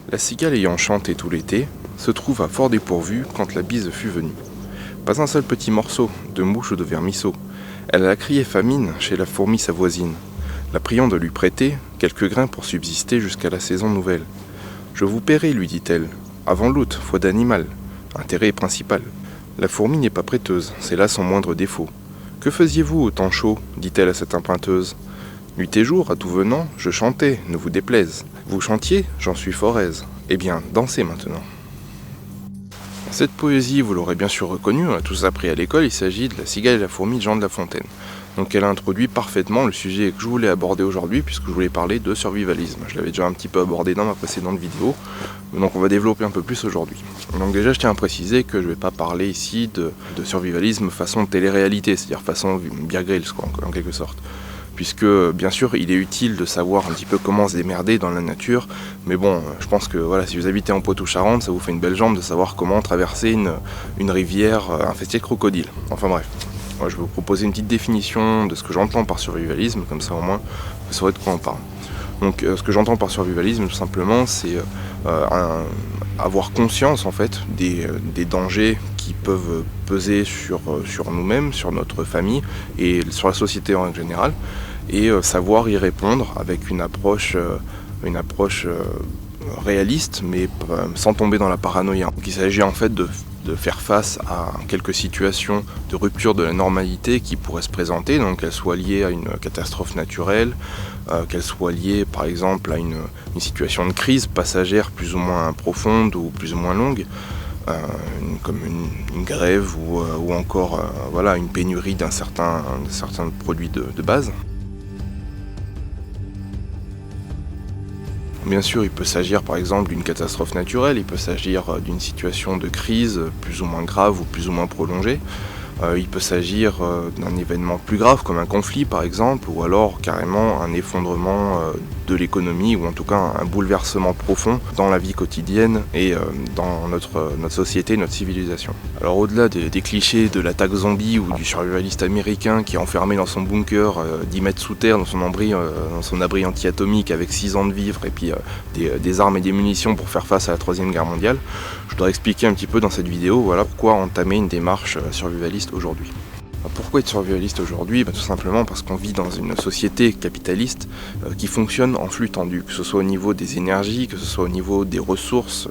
La cigale ayant chanté tout l'été, se trouva fort dépourvue quand la bise fut venue. Pas un seul petit morceau, de mouche ou de vermisseau. Elle alla crier famine chez la fourmi sa voisine, la priant de lui prêter quelques grains pour subsister jusqu'à la saison nouvelle. Je vous paierai, lui dit-elle, avant l'août, foi d'animal, intérêt principal. La fourmi n'est pas prêteuse, c'est là son moindre défaut. Que faisiez-vous au temps chaud, dit-elle à cette emprunteuse. Nuit et jour, à tout venant, je chantais, ne vous déplaise. Vous chantiez, j'en suis fort aise. Eh bien, dansez maintenant. Cette poésie, vous l'aurez bien sûr reconnue, on a tous appris à l'école, il s'agit de La cigale et la fourmi de Jean de La Fontaine. Donc elle introduit parfaitement le sujet que je voulais aborder aujourd'hui, puisque je voulais parler de survivalisme. Je l'avais déjà un petit peu abordé dans ma précédente vidéo, donc on va développer un peu plus aujourd'hui. Donc déjà je tiens à préciser que je ne vais pas parler ici de survivalisme façon télé-réalité, c'est-à-dire façon Bear Grylls quoi, en quelque sorte. Puisque bien sûr il est utile de savoir un petit peu comment se démerder dans la nature, mais bon, je pense que voilà, si vous habitez en Poitou-Charentes, ça vous fait une belle jambe de savoir comment traverser une rivière infestée de crocodiles. Enfin bref, moi, je vais vous proposer une petite définition de ce que j'entends par survivalisme, comme ça au moins vous saurez de quoi on parle. Donc ce que j'entends par survivalisme tout simplement, c'est avoir conscience en fait des dangers qui peuvent peser sur nous-mêmes, sur notre famille et sur la société en général, et savoir y répondre avec une approche réaliste, mais sans tomber dans la paranoïa. Donc il s'agit en fait de faire face à quelques situations de rupture de la normalité qui pourraient se présenter, donc qu'elles soient liées à une catastrophe naturelle, qu'elles soient liées par exemple à une situation de crise passagère plus ou moins profonde ou plus ou moins longue, comme une grève ou encore voilà, une pénurie d'un certain produit de base. Bien sûr, il peut s'agir par exemple d'une catastrophe naturelle, il peut s'agir d'une situation de crise plus ou moins grave ou plus ou moins prolongée. Il peut s'agir d'un événement plus grave comme un conflit par exemple, ou alors carrément un effondrement de l'économie, ou en tout cas un bouleversement profond dans la vie quotidienne et dans notre société, notre civilisation. Alors au-delà des clichés de l'attaque zombie ou du survivaliste américain qui est enfermé dans son bunker 10 mètres sous terre, dans son abri anti-atomique avec 6 ans de vivre et puis des armes et des munitions pour faire face à la Troisième Guerre mondiale, je voudrais expliquer un petit peu dans cette vidéo voilà, pourquoi entamer une démarche survivaliste aujourd'hui. Pourquoi être survivaliste aujourd'hui ? Tout simplement parce qu'on vit dans une société capitaliste qui fonctionne en flux tendu, que ce soit au niveau des énergies, que ce soit au niveau des ressources,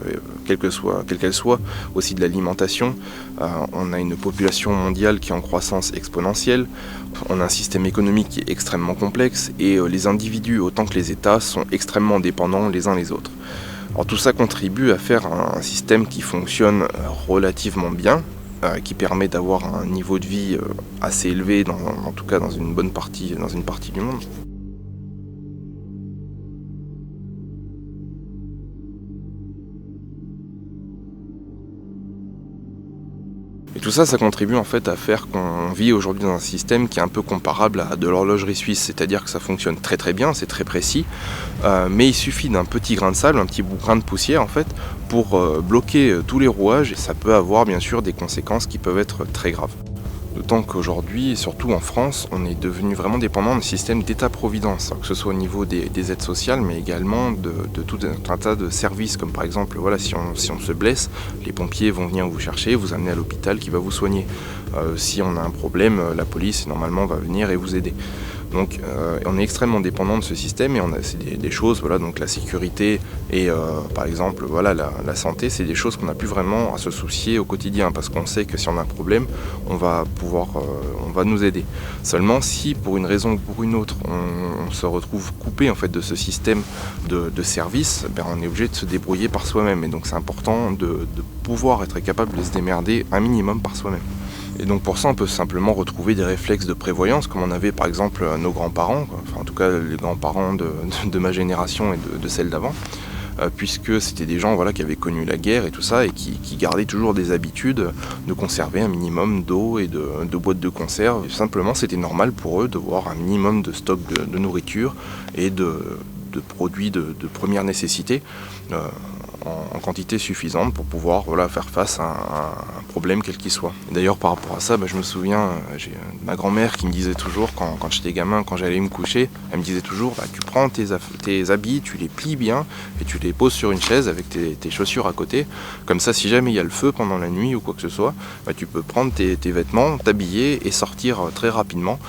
quelles qu'elles soient, aussi de l'alimentation. On a une population mondiale qui est en croissance exponentielle, on a un système économique qui est extrêmement complexe et les individus autant que les États sont extrêmement dépendants les uns les autres. Alors tout ça contribue à faire un système qui fonctionne relativement bien, qui permet d'avoir un niveau de vie assez élevé, en tout cas dans une partie du monde. Et tout ça, ça contribue en fait à faire qu'on vit aujourd'hui dans un système qui est un peu comparable à de l'horlogerie suisse, c'est-à-dire que ça fonctionne très très bien, c'est très précis, mais il suffit d'un petit grain de sable, un petit grain de poussière en fait, pour bloquer tous les rouages, et ça peut avoir bien sûr des conséquences qui peuvent être très graves. D'autant qu'aujourd'hui, surtout en France, on est devenu vraiment dépendant d'un système d'État-providence, que ce soit au niveau des aides sociales, mais également de tout un tas de services, comme par exemple, voilà, si on se blesse, les pompiers vont venir vous chercher, vous amener à l'hôpital qui va vous soigner. Si on a un problème, la police normalement va venir et vous aider. Donc on est extrêmement dépendant de ce système, et c'est des choses, voilà, donc la sécurité et par exemple voilà, la santé, c'est des choses qu'on n'a plus vraiment à se soucier au quotidien, parce qu'on sait que si on a un problème, on va nous aider. Seulement si pour une raison ou pour une autre, on se retrouve coupé en fait de ce système de service, on est obligé de se débrouiller par soi-même, et donc c'est important de pouvoir être capable de se démerder un minimum par soi-même. Et donc pour ça, on peut simplement retrouver des réflexes de prévoyance, comme on avait par exemple nos grands-parents, enfin en tout cas les grands-parents de ma génération et de celle d'avant, puisque c'était des gens voilà, qui avaient connu la guerre et tout ça, et qui gardaient toujours des habitudes de conserver un minimum d'eau et de boîtes de conserve. Et simplement, c'était normal pour eux de voir un minimum de stock de nourriture et de de produits de première nécessité en quantité suffisante pour pouvoir faire face à un problème quel qu'il soit. D'ailleurs par rapport à ça, je me souviens, j'ai ma grand-mère qui me disait toujours, quand j'étais gamin, quand j'allais me coucher, elle me disait toujours tu prends tes habits, tu les plies bien et tu les poses sur une chaise avec tes chaussures à côté. Comme ça, si jamais il y a le feu pendant la nuit ou quoi que ce soit, tu peux prendre tes vêtements, t'habiller et sortir très rapidement.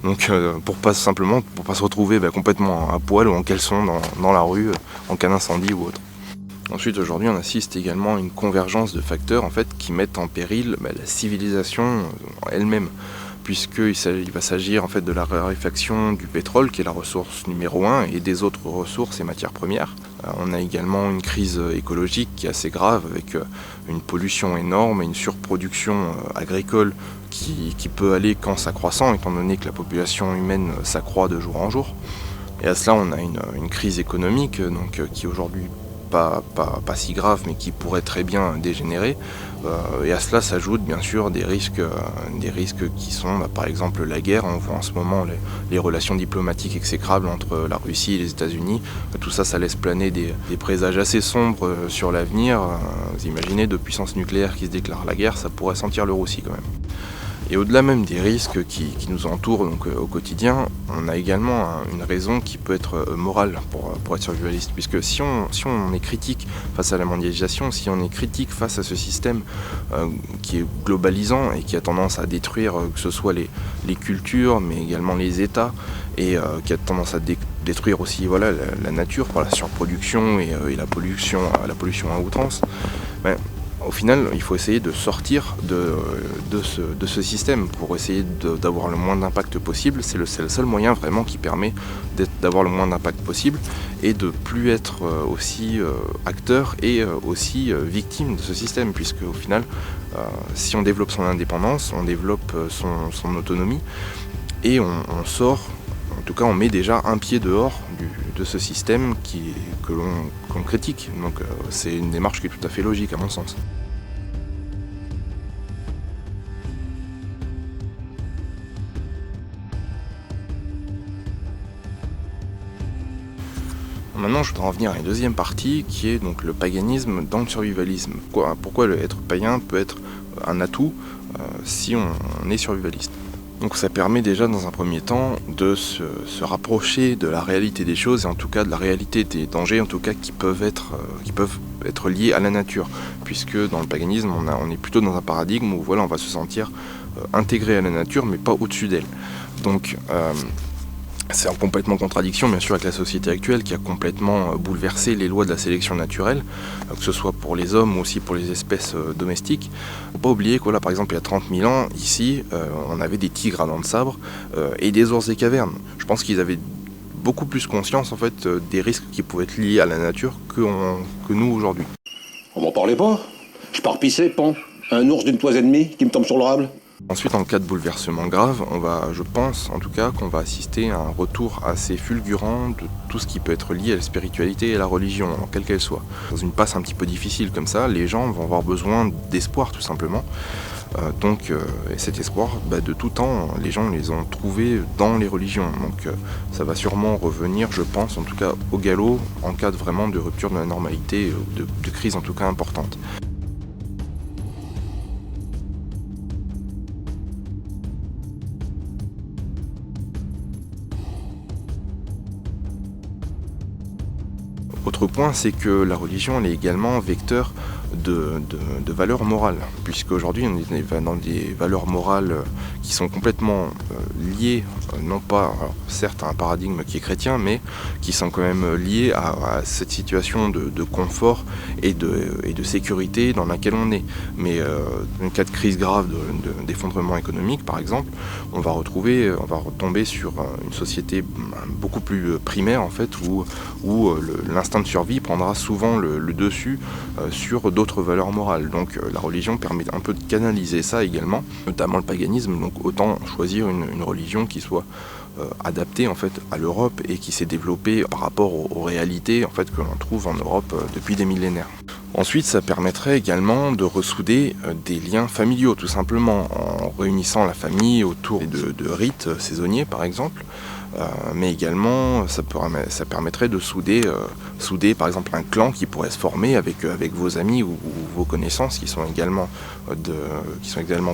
Donc pour pas se retrouver complètement à poil ou en caleçon dans la rue en cas d'incendie ou autre. Ensuite, aujourd'hui, on assiste également à une convergence de facteurs qui mettent en péril la civilisation elle-même, puisqu'il va s'agir de la raréfaction du pétrole, qui est la ressource numéro 1, et des autres ressources et matières premières. On a également une crise écologique qui est assez grave, avec une pollution énorme et une surproduction agricole qui peut aller qu'en s'accroissant, étant donné que la population humaine s'accroît de jour en jour. Et à cela, on a une crise économique qui aujourd'hui pas si grave, mais qui pourrait très bien dégénérer. Et à cela s'ajoutent bien sûr des risques qui sont par exemple la guerre. On voit en ce moment les relations diplomatiques exécrables entre la Russie et les États-Unis. Tout ça laisse planer des présages assez sombres sur l'avenir. Vous imaginez, deux puissances nucléaires qui se déclarent la guerre, ça pourrait sentir le roussi quand même. Et au-delà même des risques qui nous entourent au quotidien, on a également une raison qui peut être morale pour être survivaliste. Puisque si on est critique face à la mondialisation, si on est critique face à ce système qui est globalisant et qui a tendance à détruire que ce soit les cultures, mais également les États, et qui a tendance à détruire aussi la nature par la surproduction et la pollution à outrance, au final, il faut essayer de sortir de ce système pour essayer d'avoir le moins d'impact possible. C'est le seul moyen vraiment qui permet d'avoir le moins d'impact possible et de plus être aussi acteur et aussi victime de ce système, puisque au final, si on développe son indépendance, on développe son autonomie et on sort. En tout cas, on met déjà un pied dehors de ce système que l'on critique. Donc c'est une démarche qui est tout à fait logique à mon sens. Maintenant, je voudrais en venir à une deuxième partie qui est donc le paganisme dans le survivalisme. Pourquoi être païen peut être un atout si on est survivaliste. Donc ça permet déjà dans un premier temps de se rapprocher de la réalité des choses et en tout cas de la réalité des dangers en tout cas qui peuvent être liés à la nature, puisque dans le paganisme on est plutôt dans un paradigme où on va se sentir intégré à la nature mais pas au-dessus d'elle. Donc c'est en complètement contradiction bien sûr avec la société actuelle qui a complètement bouleversé les lois de la sélection naturelle, que ce soit pour les hommes ou aussi pour les espèces domestiques. Faut pas oublier que par exemple il y a 30 000 ans, ici, on avait des tigres à dents de sabre et des ours des cavernes. Je pense qu'ils avaient beaucoup plus conscience en fait des risques qui pouvaient être liés à la nature que nous aujourd'hui. On m'en parlait pas. Je pars pisser, pan. Un ours d'une toise et demie qui me tombe sur le rable. Ensuite, en cas de bouleversement grave, je pense en tout cas qu'on va assister à un retour assez fulgurant de tout ce qui peut être lié à la spiritualité et à la religion, quelle qu'elle soit. Dans une passe un petit peu difficile comme ça, les gens vont avoir besoin d'espoir tout simplement. Et cet espoir, de tout temps, les gens les ont trouvés dans les religions. Donc ça va sûrement revenir, je pense, en tout cas au galop, en cas vraiment de rupture de la normalité, de crise en tout cas importante. Autre point, c'est que la religion elle est également vecteur de valeurs morales, puisque aujourd'hui on est dans des valeurs morales qui sont complètement liées, non pas certes à un paradigme qui est chrétien, mais qui sont quand même liées à cette situation de confort et de sécurité dans laquelle on est. Mais en cas de crise grave, d'effondrement économique par exemple, on va retomber sur une société beaucoup plus primaire en fait, où l'instinct de survie prendra souvent le dessus sur d'autres valeurs morales. Donc la religion permet un peu de canaliser ça également, notamment le paganisme. Donc autant choisir une religion qui soit adaptée en fait à l'Europe et qui s'est développée par rapport aux réalités en fait que l'on trouve en Europe depuis des millénaires. Ensuite, ça permettrait également de ressouder des liens familiaux, tout simplement, en réunissant la famille autour de rites saisonniers, par exemple, mais également ça permettrait de souder par exemple un clan qui pourrait se former avec vos amis ou vos connaissances qui sont également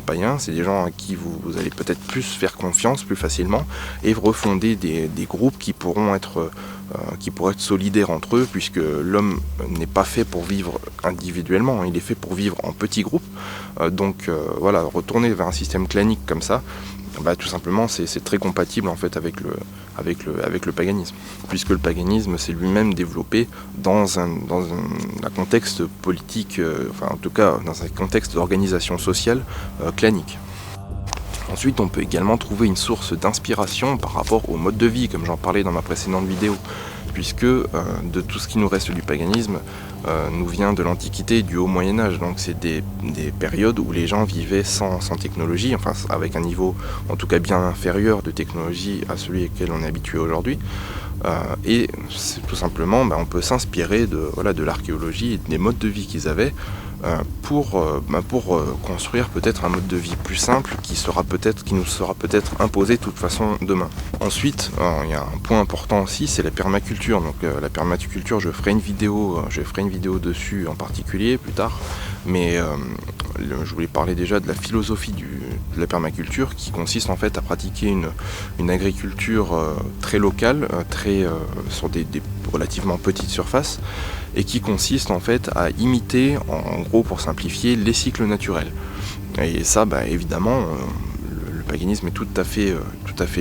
païens. C'est des gens à qui vous allez peut-être plus faire confiance plus facilement et refonder des groupes qui pourraient être solidaires entre eux, puisque l'homme n'est pas fait pour vivre individuellement, il est fait pour vivre en petits groupes. Donc voilà, retourner vers un système clanique comme ça, tout simplement c'est très compatible en fait avec le paganisme, puisque le paganisme s'est lui-même développé dans un contexte politique, en tout cas dans un contexte d'organisation sociale clanique. Ensuite, on peut également trouver une source d'inspiration par rapport au mode de vie, comme j'en parlais dans ma précédente vidéo, puisque de tout ce qui nous reste du paganisme nous vient de l'Antiquité et du Haut Moyen-Âge. Donc c'est des périodes où les gens vivaient sans technologie, enfin avec un niveau en tout cas bien inférieur de technologie à celui auquel on est habitué aujourd'hui. Et c'est tout simplement, on peut s'inspirer de l'archéologie et des modes de vie qu'ils avaient pour construire peut-être un mode de vie plus simple qui nous sera peut-être imposé de toute façon demain. Ensuite, il y a un point important aussi, c'est la permaculture. Donc la permaculture, je ferai une vidéo dessus en particulier plus tard, mais je voulais parler déjà de la philosophie de la permaculture, qui consiste en fait à pratiquer une agriculture très locale, sur des relativement petites surfaces, et qui consiste en fait à imiter, en gros pour simplifier, les cycles naturels. Et ça, évidemment, le paganisme est tout à fait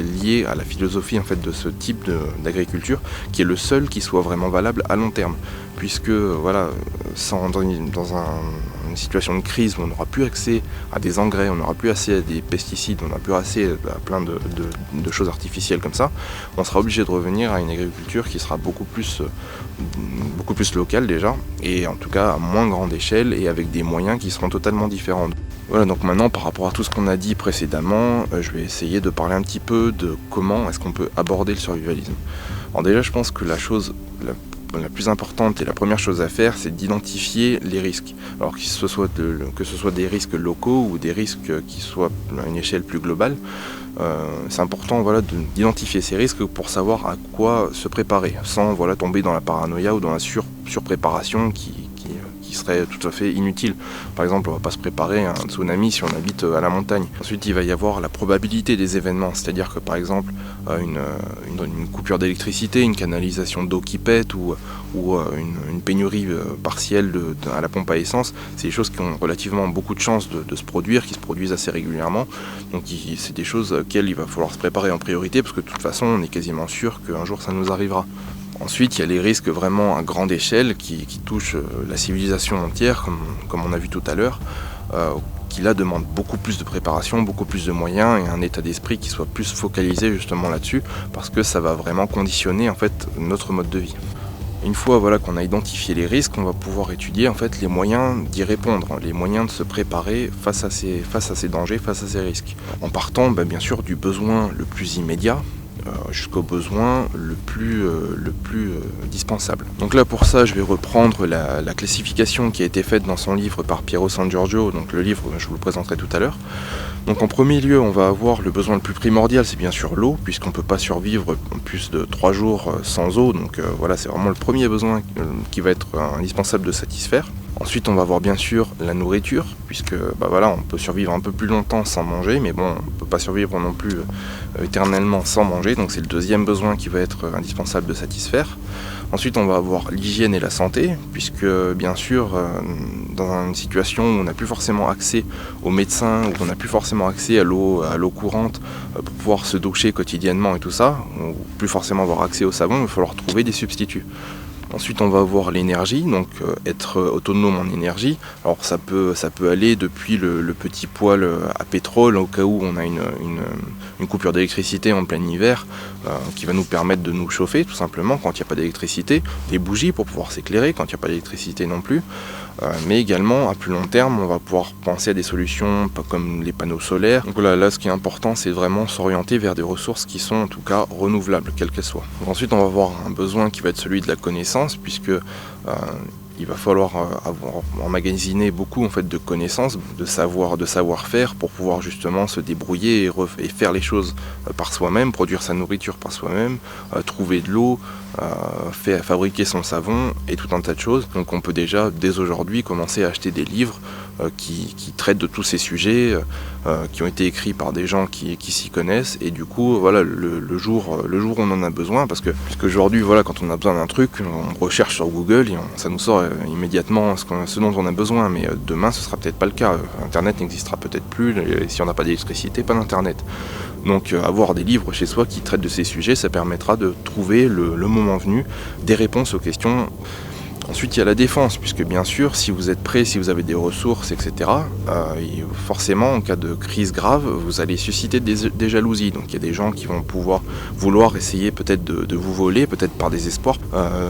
lié à la philosophie en fait de ce type d'agriculture, qui est le seul qui soit vraiment valable à long terme, puisque dans une situation de crise où on n'aura plus accès à des engrais, on n'aura plus accès à des pesticides, on n'aura plus accès à plein de choses artificielles comme ça, on sera obligé de revenir à une agriculture qui sera beaucoup plus locale déjà, et en tout cas à moins grande échelle et avec des moyens qui seront totalement différents. Voilà, donc maintenant par rapport à tout ce qu'on a dit précédemment, je vais essayer de parler un petit peu de comment est-ce qu'on peut aborder le survivalisme. Alors déjà, je pense que la plus importante et la première chose à faire, c'est d'identifier les risques. Alors que ce soit des risques locaux ou des risques qui soient à une échelle plus globale, c'est important d'identifier ces risques pour savoir à quoi se préparer, sans tomber dans la paranoïa ou dans la surpréparation qui serait tout à fait inutile. Par exemple, on ne va pas se préparer à un tsunami si on habite à la montagne. Ensuite, il va y avoir la probabilité des événements, c'est-à-dire que par exemple, une coupure d'électricité, une canalisation d'eau qui pète ou une pénurie partielle à la pompe à essence, c'est des choses qui ont relativement beaucoup de chances de se produire, qui se produisent assez régulièrement. Donc c'est des choses auxquelles il va falloir se préparer en priorité, parce que de toute façon, on est quasiment sûr qu'un jour ça nous arrivera. Ensuite, il y a les risques vraiment à grande échelle qui touchent la civilisation entière, comme on a vu tout à l'heure, qui là demandent beaucoup plus de préparation, beaucoup plus de moyens et un état d'esprit qui soit plus focalisé justement là-dessus, parce que ça va vraiment conditionner en fait notre mode de vie. Une fois qu'on a identifié les risques, on va pouvoir étudier en fait les moyens d'y répondre, les moyens de se préparer face à ces dangers, face à ces risques. En partant bien sûr du besoin le plus immédiat, jusqu'au besoin le plus dispensable. Donc là pour ça je vais reprendre la classification qui a été faite dans son livre par Piero San Giorgio, donc le livre je vous le présenterai tout à l'heure. Donc en premier lieu on va avoir le besoin le plus primordial, c'est bien sûr l'eau, puisqu'on ne peut pas survivre plus de 3 jours sans eau, donc c'est vraiment le premier besoin qui va être indispensable de satisfaire. Ensuite, on va avoir bien sûr la nourriture, puisque on peut survivre un peu plus longtemps sans manger, mais bon, on ne peut pas survivre non plus éternellement sans manger, donc c'est le deuxième besoin qui va être indispensable de satisfaire. Ensuite, on va avoir l'hygiène et la santé, puisque bien sûr, dans une situation où on n'a plus forcément accès aux médecins, où on n'a plus forcément accès à l'eau courante pour pouvoir se doucher quotidiennement et tout ça, ou plus forcément avoir accès au savon, il va falloir trouver des substituts. Ensuite, on va avoir l'énergie, donc être autonome en énergie. Alors ça peut aller depuis le petit poêle à pétrole au cas où on a une coupure d'électricité en plein hiver qui va nous permettre de nous chauffer tout simplement quand il n'y a pas d'électricité, des bougies pour pouvoir s'éclairer quand il n'y a pas d'électricité non plus. Mais également, à plus long terme, on va pouvoir penser à des solutions comme les panneaux solaires. Donc là, ce qui est important, c'est vraiment s'orienter vers des ressources qui sont en tout cas renouvelables, quelles qu'elles soient. Donc ensuite, on va avoir un besoin qui va être celui de la connaissance, puisque Il va falloir emmagasiner beaucoup en fait de connaissances, de savoir-faire pour pouvoir justement se débrouiller et faire les choses par soi-même, produire sa nourriture par soi-même, trouver de l'eau, fabriquer son savon et tout un tas de choses. Donc on peut déjà dès aujourd'hui commencer à acheter des livres qui traitent de tous ces sujets, qui ont été écrits par des gens qui s'y connaissent, et du coup voilà, le jour où on en a besoin, parce que aujourd'hui voilà, quand on a besoin d'un truc, on recherche sur Google et ça nous sort immédiatement ce dont on a besoin, mais demain ce sera peut-être pas le cas. Internet n'existera peut-être plus, et si on n'a pas d'électricité, pas d'internet. Donc avoir des livres chez soi qui traitent de ces sujets, ça permettra de trouver le moment venu des réponses aux questions. Ensuite, il y a la défense, puisque bien sûr, si vous êtes prêt, si vous avez des ressources, etc., forcément, en cas de crise grave, vous allez susciter des jalousies. Donc il y a des gens qui vont vouloir essayer peut-être de vous voler, peut-être par désespoir,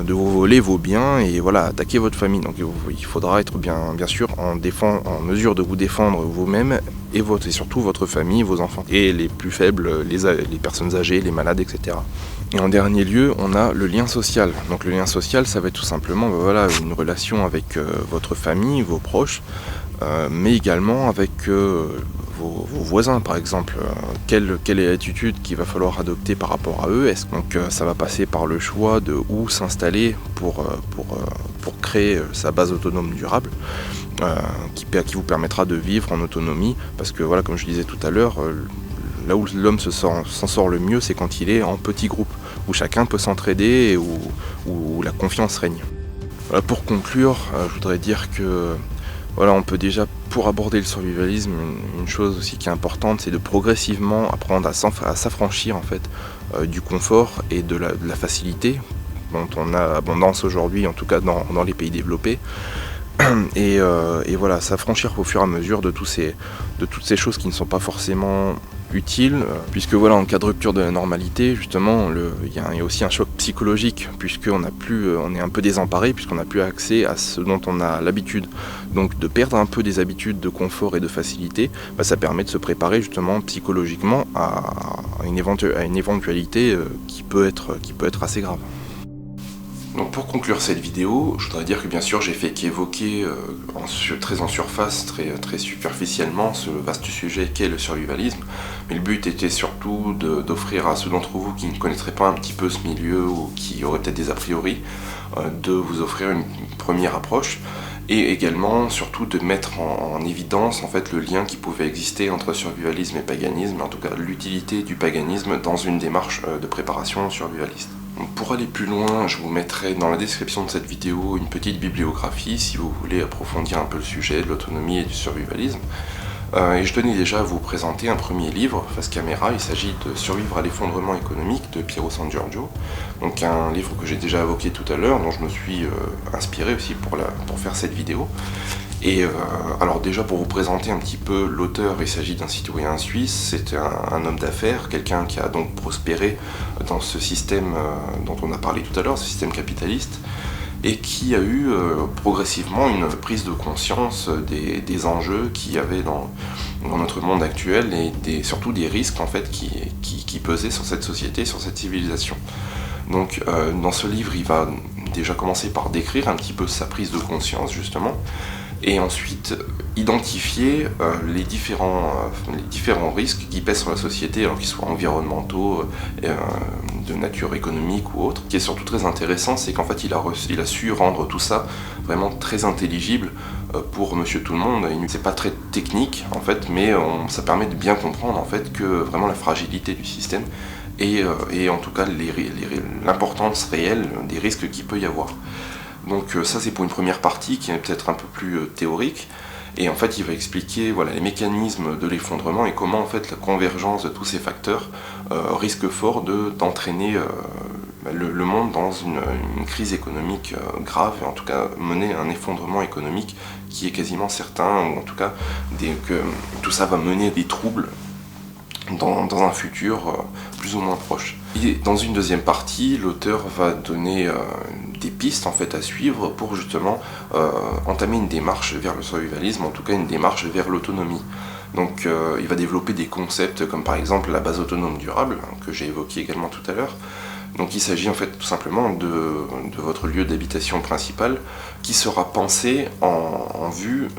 de vous voler vos biens et voilà, attaquer votre famille. Donc il faudra être bien sûr en mesure de vous défendre vous-même et surtout votre famille, vos enfants. Et les plus faibles, les personnes âgées, les malades, etc. Et en dernier lieu, on a le lien social. Donc le lien social, ça va être tout simplement une relation avec votre famille, vos proches, mais également avec vos voisins par exemple. Quelle est l'attitude qu'il va falloir adopter par rapport à eux? Donc ça va passer par le choix de où s'installer pour créer sa base autonome durable, qui vous permettra de vivre en autonomie, parce que voilà, comme je disais tout à l'heure, là où l'homme s'en sort le mieux, c'est quand il est en petit groupe, où chacun peut s'entraider et où la confiance règne. Voilà, pour conclure, je voudrais dire que voilà, on peut déjà, pour aborder le survivalisme, une chose aussi qui est importante, c'est de progressivement apprendre à s'affranchir en fait du confort et de la facilité dont on a abondance aujourd'hui, en tout cas dans les pays développés. Et voilà, s'affranchir au fur et à mesure de toutes ces choses qui ne sont pas forcément utiles, puisque voilà, en cas de rupture de la normalité, justement, il y a aussi un choc psychologique, puisqu'on est un peu désemparé, puisqu'on n'a plus accès à ce dont on a l'habitude. Donc de perdre un peu des habitudes de confort et de facilité, ça permet de se préparer justement psychologiquement à une éventualité qui peut être assez grave. Donc pour conclure cette vidéo, je voudrais dire que bien sûr j'ai fait qu'évoquer très en surface, très superficiellement ce vaste sujet qu'est le survivalisme, mais le but était surtout d'offrir à ceux d'entre vous qui ne connaîtraient pas un petit peu ce milieu ou qui auraient peut-être des a priori, de vous offrir une première approche, et également surtout de mettre en évidence en fait le lien qui pouvait exister entre survivalisme et paganisme, en tout cas l'utilité du paganisme dans une démarche de préparation survivaliste. Pour aller plus loin, je vous mettrai dans la description de cette vidéo une petite bibliographie si vous voulez approfondir un peu le sujet de l'autonomie et du survivalisme. Et je tenais déjà à vous présenter un premier livre, face caméra. Il s'agit de Survivre à l'effondrement économique de Piero San Giorgio. Donc un livre que j'ai déjà évoqué tout à l'heure, dont je me suis inspiré aussi pour faire cette vidéo. Et alors déjà pour vous présenter un petit peu l'auteur, il s'agit d'un citoyen suisse, c'est un homme d'affaires, quelqu'un qui a donc prospéré dans ce système dont on a parlé tout à l'heure, ce système capitaliste, et qui a eu progressivement une prise de conscience des enjeux qu'il y avait dans notre monde actuel et surtout des risques en fait qui pesaient sur cette société, sur cette civilisation. Donc dans ce livre, il va déjà commencer par décrire un petit peu sa prise de conscience justement, et ensuite identifier les différents risques qui pèsent sur la société, alors qu'ils soient environnementaux, de nature économique ou autre. Ce qui est surtout très intéressant, c'est qu'en fait il a su rendre tout ça vraiment très intelligible pour Monsieur Tout-le-Monde. C'est pas très technique en fait, mais ça permet de bien comprendre en fait que vraiment la fragilité du système et en tout cas l'importance réelle des risques qu'il peut y avoir. Donc ça c'est pour une première partie qui est peut-être un peu plus théorique, et en fait il va expliquer voilà, les mécanismes de l'effondrement et comment en fait la convergence de tous ces facteurs risque fort d'entraîner le monde dans une crise économique grave, et en tout cas mener à un effondrement économique qui est quasiment certain, ou en tout cas que tout ça va mener à des troubles dans un futur plus ou moins proche. Et dans une deuxième partie, l'auteur va donner des pistes en fait à suivre pour justement entamer une démarche vers le survivalisme, en tout cas une démarche vers l'autonomie. Donc il va développer des concepts comme par exemple la base autonome durable, que j'ai évoqué également tout à l'heure, Donc il s'agit en fait tout simplement de votre lieu d'habitation principal qui sera pensé en vue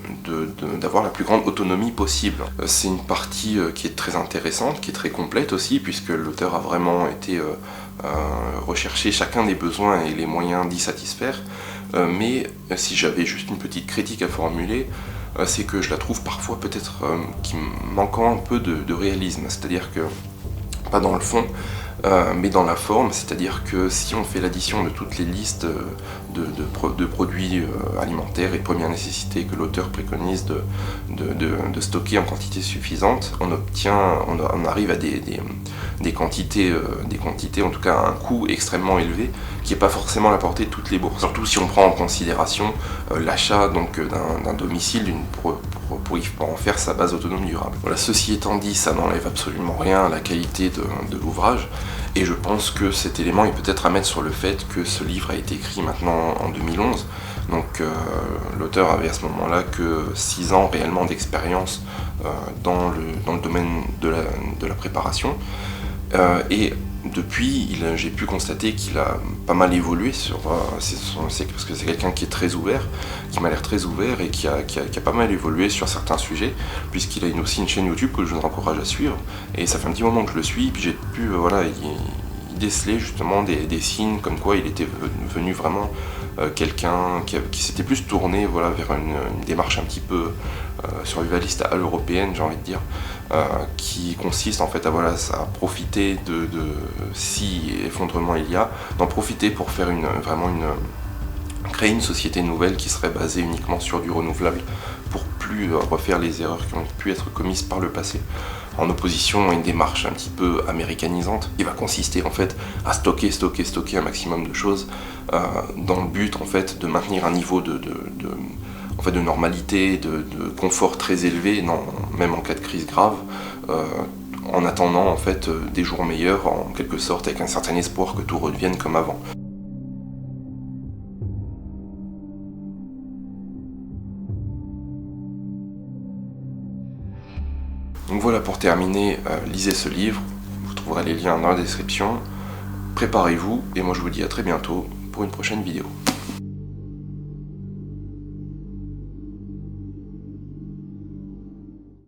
d'avoir la plus grande autonomie possible. C'est une partie qui est très intéressante, qui est très complète aussi, puisque l'auteur a vraiment été rechercher chacun des besoins et les moyens d'y satisfaire. Mais si j'avais juste une petite critique à formuler, c'est que je la trouve parfois peut-être qui manquant un peu de réalisme, c'est-à-dire que, pas dans le fond, mais dans la forme, c'est-à-dire que si on fait l'addition de toutes les listes de produits alimentaires et de première nécessité que l'auteur préconise de stocker en quantité suffisante, on arrive à des quantités, en tout cas à un coût extrêmement élevé, qui n'est pas forcément à la portée de toutes les bourses. Surtout si on prend en considération l'achat d'un domicile pour en faire sa base autonome durable. Voilà, ceci étant dit, ça n'enlève absolument rien à la qualité de l'ouvrage, et je pense que cet élément est peut-être à mettre sur le fait que ce livre a été écrit maintenant en 2011, donc l'auteur avait à ce moment-là que 6 ans réellement d'expérience dans le domaine de la préparation, et depuis, j'ai pu constater qu'il a pas mal évolué parce que c'est quelqu'un qui est très ouvert, qui m'a l'air très ouvert et qui a pas mal évolué sur certains sujets, puisqu'il a aussi une chaîne YouTube que je vous encourage à suivre, et ça fait un petit moment que je le suis, et puis j'ai pu y déceler justement des signes comme quoi il était venu vraiment quelqu'un qui s'était plus tourné vers une démarche un petit peu survivaliste à l'européenne, j'ai envie de dire, qui consiste en fait à profiter si effondrement il y a, d'en profiter pour faire créer une société nouvelle qui serait basée uniquement sur du renouvelable, pour plus refaire les erreurs qui ont pu être commises par le passé, en opposition à une démarche un petit peu américanisante qui va consister en fait à stocker un maximum de choses dans le but en fait de maintenir un niveau de normalité, de confort très élevé, même en cas de crise grave, en attendant en fait des jours meilleurs, en quelque sorte, avec un certain espoir que tout redevienne comme avant. Donc voilà, pour terminer, lisez ce livre, vous trouverez les liens dans la description, préparez-vous, et moi je vous dis à très bientôt pour une prochaine vidéo.